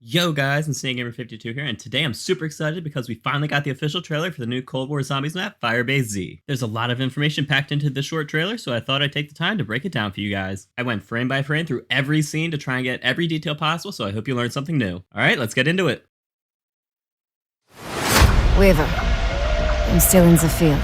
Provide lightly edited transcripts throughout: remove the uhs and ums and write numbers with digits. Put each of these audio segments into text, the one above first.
Yo guys, and SnakeGamer52 here, and today I'm super excited because we finally got the official trailer for the new Cold War Zombies map, Firebase Z. There's a lot of information packed into this short trailer, so I thought I'd take the time to break it down for you guys. I went frame by frame through every scene to try and get every detail possible, so I hope you learned something new. Alright, let's get into it. Weaver, I'm still in the field.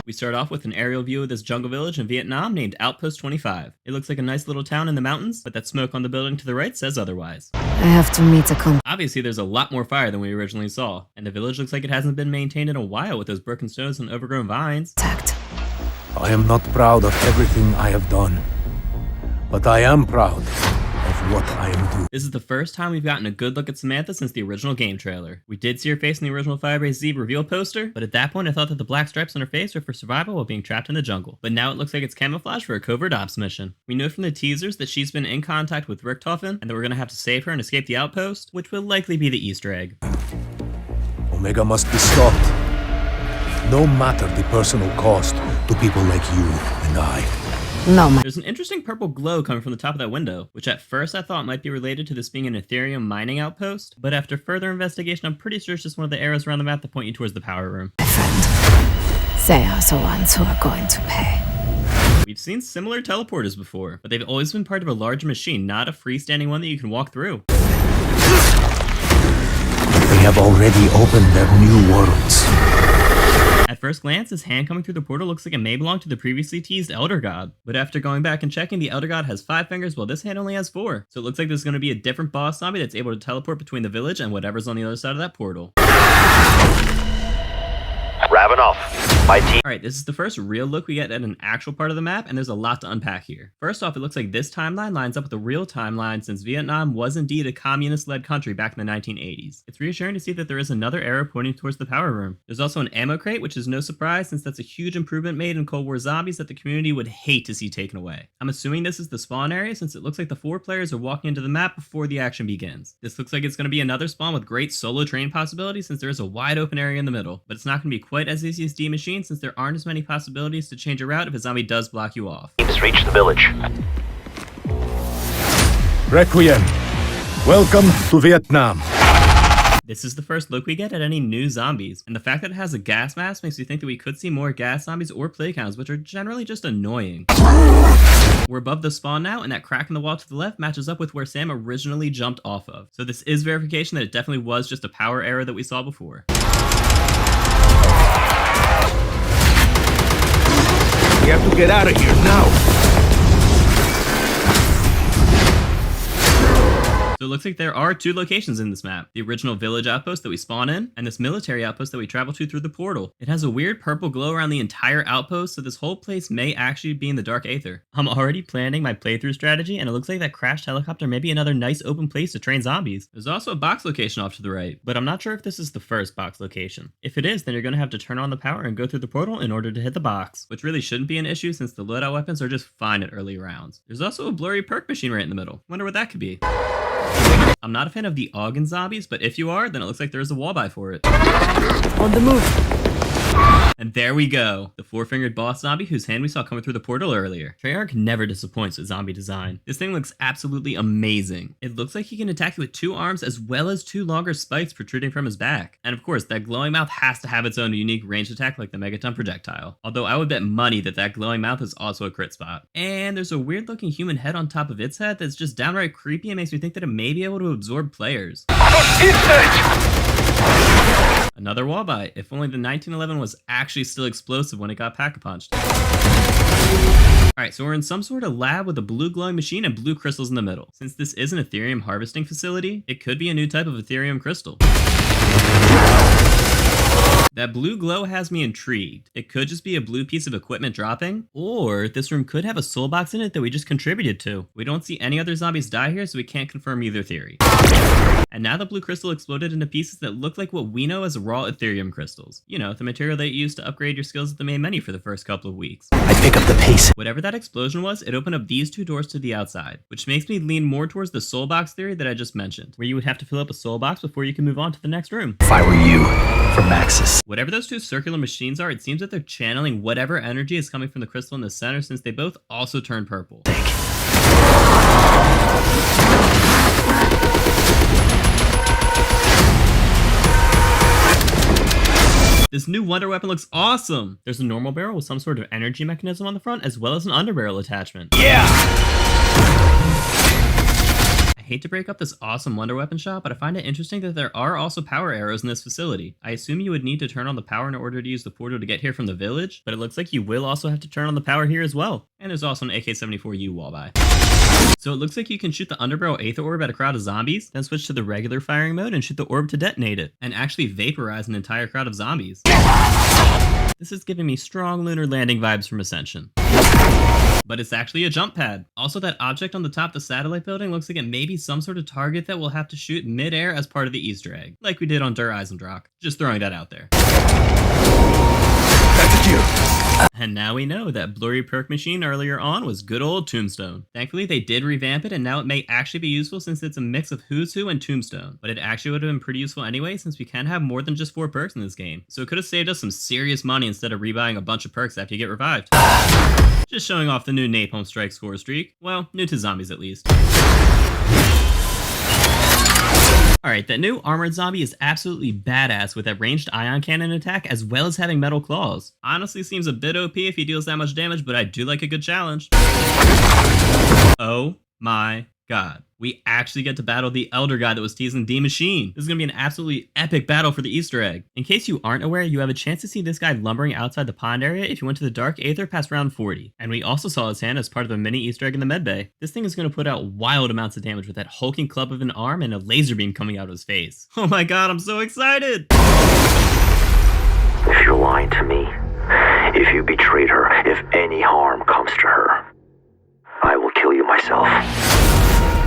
We start off with an aerial view of this jungle village in Vietnam named Outpost 25. It looks like a nice little town in the mountains, but that smoke on the building to the right says otherwise. I have to meet a Obviously, there's a lot more fire than we originally saw, and the village looks like it hasn't been maintained in a while with those broken stones and overgrown vines. contact. I am not proud of everything I have done, but I am proud of what I am doing. This is the first time we've gotten a good look at Samantha since the original game trailer. We did see her face in the original Firebase Z reveal poster, but at that point I thought that the black stripes on her face were for survival while being trapped in the jungle. But now it looks like it's camouflage for a covert ops mission. We know from the teasers that she's been in contact with Richthofen, and that we're going to have to save her and escape the outpost, which will likely be the Easter egg. Omega must be stopped, no matter the personal cost to people like you and I. No, man. There's an interesting purple glow coming from the top of that window, which at first I thought might be related to this being an Ethereum mining outpost, but after further investigation I'm pretty sure it's just one of the arrows around the map that point you towards the power room. My friend. They are the ones who are going to pay. We've seen similar teleporters before, but they've always been part of a larger machine, not a freestanding one that you can walk through. They have already opened their new worlds. At first glance, this hand coming through the portal looks like it may belong to the previously teased Elder God, but after going back and checking, the Elder God has 5 fingers while this hand only has 4. So it looks like there's going to be a different boss zombie that's able to teleport between the village and whatever's on the other side of that portal. Ravenoff, my team. Alright, this is the first real look we get at an actual part of the map, and there's a lot to unpack here. First off, it looks like this timeline lines up with the real timeline since Vietnam was indeed a communist-led country back in the 1980s. It's reassuring to see that there is another arrow pointing towards the power room. There's also an ammo crate, which is no surprise since that's a huge improvement made in Cold War Zombies that the community would hate to see taken away. I'm assuming this is the spawn area since it looks like the 4 players are walking into the map before the action begins. This looks like it's going to be another spawn with great solo train possibilities since there is a wide open area in the middle, but it's not going to be quite as easy as D machine since there aren't as many possibilities to change a route if a zombie does block you off. Teams reach the village. Requiem, welcome to Vietnam. This is the first look we get at any new zombies, and the fact that it has a gas mask makes me think that we could see more gas zombies or plague hounds, which are generally just annoying. We're above the spawn now, and that crack in the wall to the left matches up with where Sam originally jumped off of. So this is verification that it definitely was just a power arrow that we saw before. We have to get out of here now. So it looks like there are 2 locations in this map. The original village outpost that we spawn in, and this military outpost that we travel to through the portal. It has a weird purple glow around the entire outpost, so this whole place may actually be in the dark aether. I'm already planning my playthrough strategy, and it looks like that crashed helicopter may be another nice open place to train zombies. There's also a box location off to the right, but I'm not sure if this is the first box location. If it is, then you're going to have to turn on the power and go through the portal in order to hit the box, which really shouldn't be an issue since the loadout weapons are just fine at early rounds. There's also a blurry perk machine right in the middle. Wonder what that could be. I'm not a fan of the Augen zombies, but if you are, then it looks like there's a wallbay for it. On the move. And there we go, the 4-fingered boss zombie whose hand we saw coming through the portal earlier. Treyarch never disappoints with zombie design. This thing looks absolutely amazing. It looks like he can attack you with 2 arms as well as 2 longer spikes protruding from his back. And of course, that glowing mouth has to have its own unique ranged attack like the Megaton projectile. Although I would bet money that that glowing mouth is also a crit spot. And there's a weird looking human head on top of its head that's just downright creepy and makes me think that it may be able to absorb players. Another wallbay, if only the 1911 was actually still explosive when it got pack-a-punched. Alright, so we're in some sort of lab with a blue glowing machine and blue crystals in the middle. Since this is an Ethereum harvesting facility, it could be a new type of Ethereum crystal. That blue glow has me intrigued. It could just be a blue piece of equipment dropping, or this room could have a soul box in it that we just contributed to. We don't see any other zombies die here, so we can't confirm either theory. And now the blue crystal exploded into pieces that look like what we know as raw Ethereum crystals. You know, the material that you use to upgrade your skills at the main menu for the first couple of weeks. I pick up the pace. Whatever that explosion was, it opened up these 2 doors to the outside, which makes me lean more towards the soul box theory that I just mentioned, where you would have to fill up a soul box before you can move on to the next room. If I were you, for Maxis. Whatever those 2 circular machines are, it seems that they're channeling whatever energy is coming from the crystal in the center since they both also turn purple. This new wonder weapon looks awesome! There's a normal barrel with some sort of energy mechanism on the front, as well as an underbarrel attachment. Yeah! I hate to break up this awesome wonder weapon shop, but I find it interesting that there are also power arrows in this facility. I assume you would need to turn on the power in order to use the portal to get here from the village, but it looks like you will also have to turn on the power here as well. And there's also an AK-74U wall by. So it looks like you can shoot the underbarrel Aether Orb at a crowd of zombies, then switch to the regular firing mode and shoot the orb to detonate it, and actually vaporize an entire crowd of zombies. This is giving me strong lunar landing vibes from Ascension. But it's actually a jump pad. Also, that object on the top of the satellite building looks like it may be some sort of target that we'll have to shoot mid-air as part of the Easter egg, like we did on Der Eisendrock. Just throwing that out there. That's you. And now we know that blurry perk machine earlier on was good old Tombstone. Thankfully, they did revamp it, and now it may actually be useful since it's a mix of Who's Who and Tombstone. But it actually would have been pretty useful anyway, since we can have more than just 4 perks in this game. So it could have saved us some serious money instead of rebuying a bunch of perks after you get revived. Just showing off the new Napalm Strike score streak. Well, new to zombies at least. Alright, that new armored zombie is absolutely badass with that ranged ion cannon attack as well as having metal claws. Honestly seems a bit OP if he deals that much damage, but I do like a good challenge. Oh my god. We actually get to battle the Elder guy that was teasing D Machine. This is going to be an absolutely epic battle for the Easter egg. In case you aren't aware, you have a chance to see this guy lumbering outside the pond area if you went to the Dark Aether past round 40. And we also saw his hand as part of a mini Easter egg in the medbay. This thing is going to put out wild amounts of damage with that hulking club of an arm and a laser beam coming out of his face. Oh my god, I'm so excited! If you're lying to me, if you betrayed her, if any harm comes to her, I will kill you myself.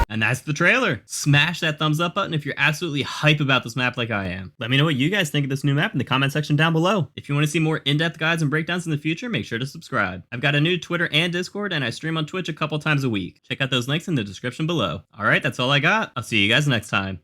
And that's the trailer. Smash that thumbs up button if you're absolutely hype about this map like I am. Let me know what you guys think of this new map in the comment section down below. If you want to see more in-depth guides and breakdowns in the future, make sure to subscribe. I've got a new Twitter and Discord, and I stream on Twitch a couple times a week. Check out those links in the description below. Alright, that's all I got. I'll see you guys next time.